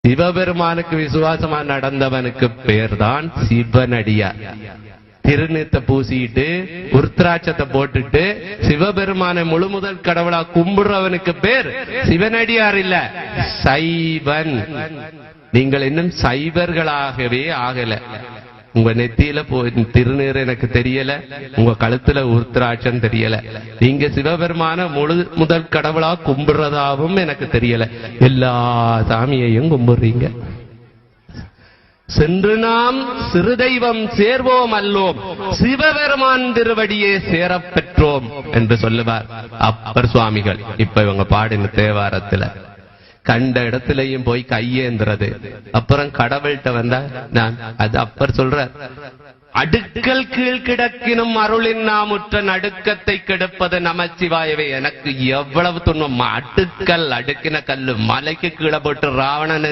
சிவபெருமானுக்கு விசுவாசமா நடந்தவனுக்கு பேர்தான் சிவனடியார். திருநீத்தை பூசிட்டு உருத்ராட்சத்தை போட்டுட்டு சிவபெருமானை முழு முதல் கடவுளா கும்பிடுறவனுக்கு பேர் சிவனடியார் இல்ல, சைவன். நீங்கள் இன்னும் சைவர்களாகவே ஆகல. உங்க நெத்தியில திருநீர் எனக்கு தெரியல, உங்க கழுத்துல உருத்ராட்சம் தெரியல, நீங்க சிவபெருமான முழு முதல் கடவுளா கும்பிடுறதாவும் எனக்கு தெரியல. எல்லா சாமியையும் கும்பிடுறீங்க. சென்று நாம் சிறு தெய்வம் சேர்வோம் அல்லோம், சிவபெருமான் திருவடியே சேரப் பெற்றோம் என்று சொல்லுவார் அப்பர் சுவாமிகள். இப்ப இவங்க பாடின தேவாரத்துல கண்ட இடத்திலையும் போய் கையேந்துறது, அப்புறம் கடவுள்கிட்ட வந்தா நான் அது அப்பர் சொல்ற, அடுக்கல் கீழ் கிடக்கினும் அருளின் நாமுற்ற நடுக்கத்தை கெடுப்பது நமச்சிவாயவே. எனக்கு எவ்வளவு துன்பம், அடுக்கல் அடுக்கின கல்லு மலைக்கு கீழே போட்டு ராவணன்